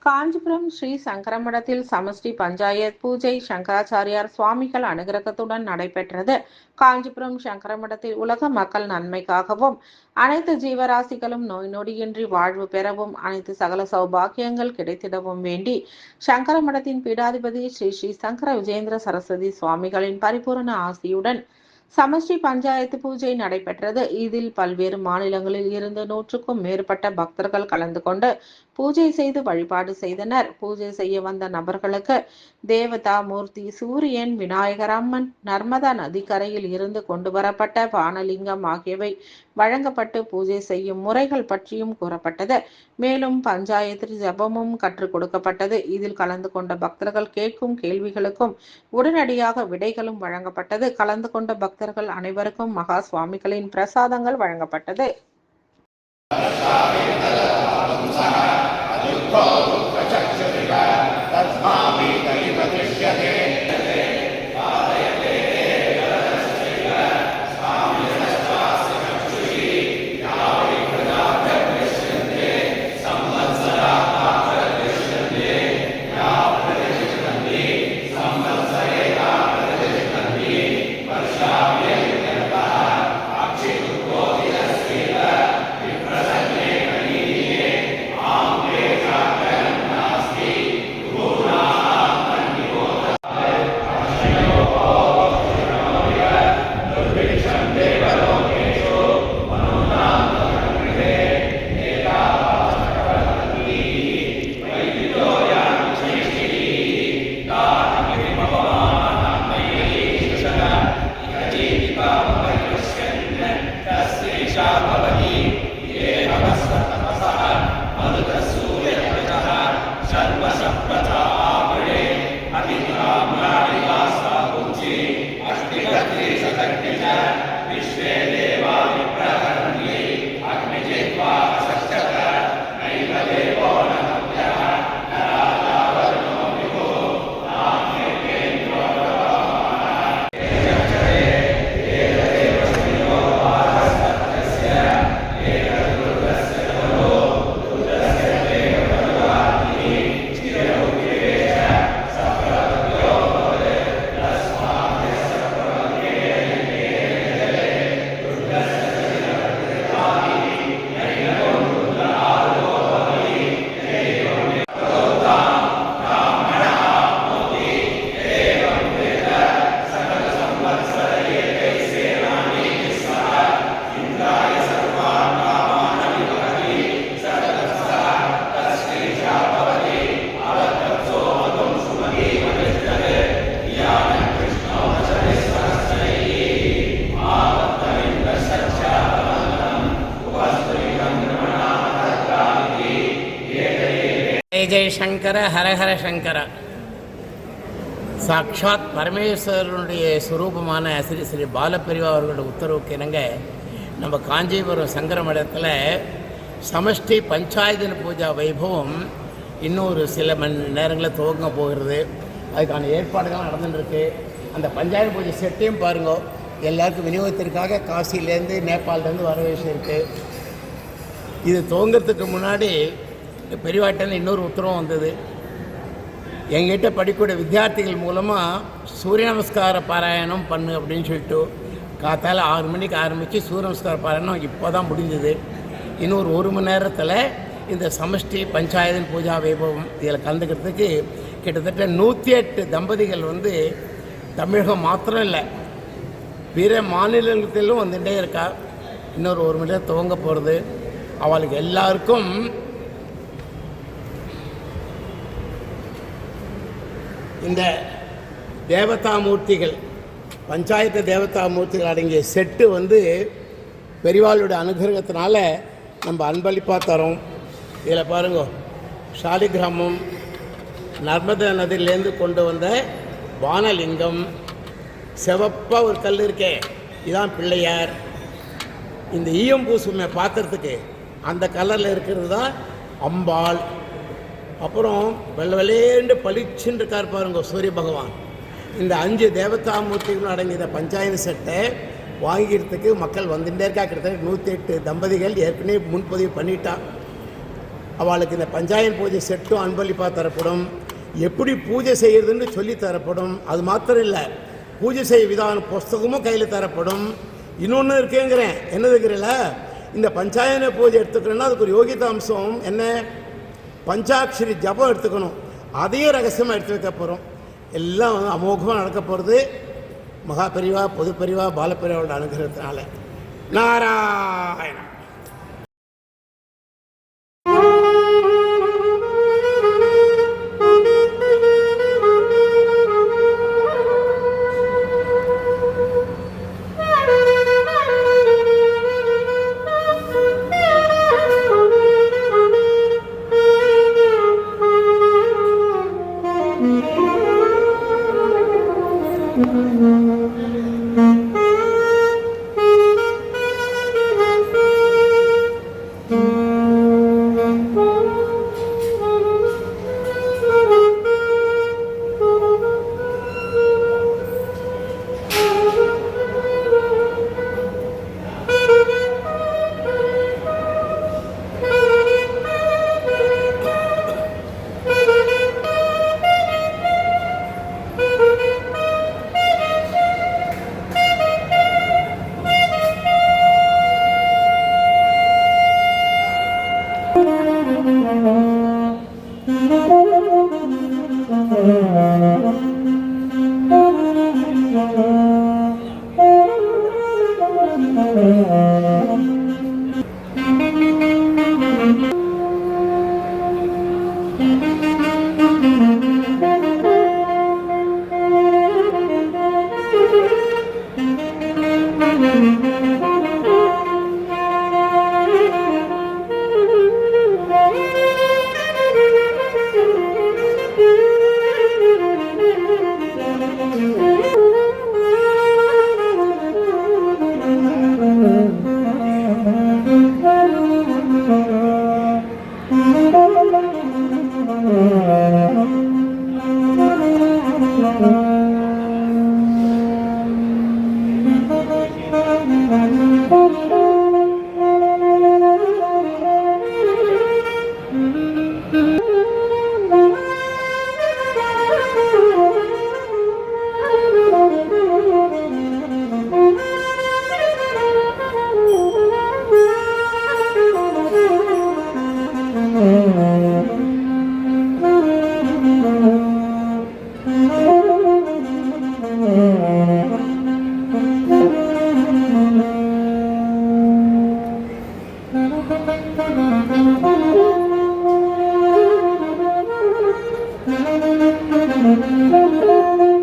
காஞ்சிபுரம் ஸ்ரீ சங்கரமடத்தில் சமஷ்டி பஞ்சாயத் பூஜை சங்கராச்சாரியார் சுவாமிகள் அனுகிரகத்துடன் நடைபெற்றது. காஞ்சிபுரம் சங்கரமடத்தில் உலக மக்கள் நன்மைக்காகவும் அனைத்து ஜீவராசிகளும் நோய் நொடியின்றி வாழ்வு பெறவும் அனைத்து சகல சௌபாகியங்கள் கிடைத்திடவும் வேண்டி சங்கரமடத்தின் பீடாதிபதி ஸ்ரீ ஸ்ரீ சங்கர விஜேந்திர சரஸ்வதி சுவாமிகளின் பரிபூரண ஆசியுடன் சமஷ்டி பஞ்சாயத்து பூஜை நடைபெற்றது. இதில் பல்வேறு மாநிலங்களில் இருந்து 100க்கும் மேற்பட்ட பக்தர்கள் கலந்து கொண்டு பூஜை செய்து வழிபாடு செய்தனர். பூஜை செய்ய வந்த நபர்களுக்கு தேவதா மூர்த்தி, சூரியன், விநாயகர், அம்மன், நர்மதா நதிக்கரையில் இருந்து கொண்டு வரப்பட்ட பானலிங்கம் ஆகியவை வழங்கப்பட்டு பூஜை செய்யும் முறைகள் பற்றியும் கூறப்பட்டது. மேலும் பஞ்சாயத்து ஜபமும் கற்றுக் கொடுக்கப்பட்டது. இதில் கலந்து கொண்ட பக்தர்கள் கேட்கும் கேள்விகளுக்கும் உடனடியாக விடைகளும் வழங்கப்பட்டது. கலந்து கொண்ட பக்தர்கள் அனைவருக்கும் மகா சுவாமிகளின் பிரசாதங்கள் வழங்கப்பட்டது. ஜெய் சங்கர ஹரஹர சங்கர. சாட்சாத் பரமேஸ்வரனுடைய சுரூபமான ஸ்ரீ ஸ்ரீ பாலப்பிரிவா அவர்களுடைய உத்தரவுக்கு இணங்க நம்ம காஞ்சிபுரம் சங்கர மடத்தில் சமஷ்டி பஞ்சாயத்து பூஜா வைபவம் இன்னொரு சில மணி நேரங்களில் துவங்க போகிறது. அதுக்கான ஏற்பாடுகள் நடந்துட்டுருக்கு. அந்த பஞ்சாயத்து பூஜை செட்டையும் பாருங்க, எல்லாருக்கும் விநியோகத்திற்காக காசிலேருந்து நேபாளிலேருந்து வர விஷயம் இருக்குது. இது துவங்கிறதுக்கு முன்னாடி பெரியவாட்டன் இன்னொரு உத்தரவும் வந்தது. எங்கிட்ட படிக்கக்கூடிய வித்தியார்த்திகள் மூலமாக சூரிய நமஸ்கார பாராயணம் பண்ணு அப்படின்னு சொல்லிட்டு காத்தால் 6 மணிக்கு ஆரம்பித்து சூரிய நமஸ்கார பாராயணம் இப்போ தான் முடிஞ்சது. இன்னொரு 1 மணி நேரத்தில் இந்த சமஷ்டி பஞ்சாயத்து பூஜா வைபவம் இதில் கலந்துக்கிறதுக்கு கிட்டத்தட்ட 108 தம்பதிகள் தமிழகம் மாத்திரம் இல்லை, பிற மாநிலத்திலும் வந்துட்டே இருக்கா. இன்னொரு 1 மணி நேரம் துவங்க போகிறது. அவளுக்கு எல்லாருக்கும் இந்த தேவதாமூர்த்திகள் பஞ்சாயத்து தேவதாமூர்த்திகள் அடங்கிய செட்டு பெரிவாளுடைய அனுகிரகத்தினால நம்ம அன்பளிப்பாக தரோம். இதில் பாருங்க, சாலிகிராமம் நர்மதா நதியிலேருந்து கொண்டு வந்த வானலிங்கம், செவப்பாக ஒரு கல் இருக்கே, இதுதான் பிள்ளையார். இந்த ஈயம் பூசுமை பாத்திரத்துக்கு அந்த கலரில் இருக்கிறது தான் அம்பாள். அப்புறம் வெள்ளை வெள்ளையேண்டு பளிச்சுன்னு இருக்கார் பாருங்க சூரிய பகவான். இந்த 5 தேவதாமூர்த்திகளும் அடங்கிய பஞ்சாயத்து செட்டை வாங்கிறதுக்கு மக்கள் வந்துட்டே இருக்கா. கிட்டத்தட்ட 108 தம்பதிகள் ஏற்கனவே முன்பதிவு பண்ணிட்டா. அவளுக்கு இந்த பஞ்சாயத்து பூஜை செட்டும் அன்பளிப்பாக தரப்படும். எப்படி பூஜை செய்யறதுன்னு சொல்லி தரப்படும். அது மாத்திரம் இல்லை, பூஜை செய்ய விதான புஸ்தகமும் கையில் தரப்படும். இன்னொன்று இருக்குங்கிறேன், என்னதுங்கிறல, இந்த பஞ்சாயன பூஜை எடுத்துக்கணும்னா அதுக்கு ஒரு யோகித அம்சம் என்ன, பஞ்சாட்சரி ஜபம் எடுத்துக்கணும். அதையும் ரகசியமாக எடுத்து வைக்க போகிறோம். எல்லாம் அமோகமாக நடக்க போகிறது மகா பெரிவா, பொது பெரிவா, பாலப்பெரிவாவோட அனுகிரகத்தினால. நாராயணா. Thank you.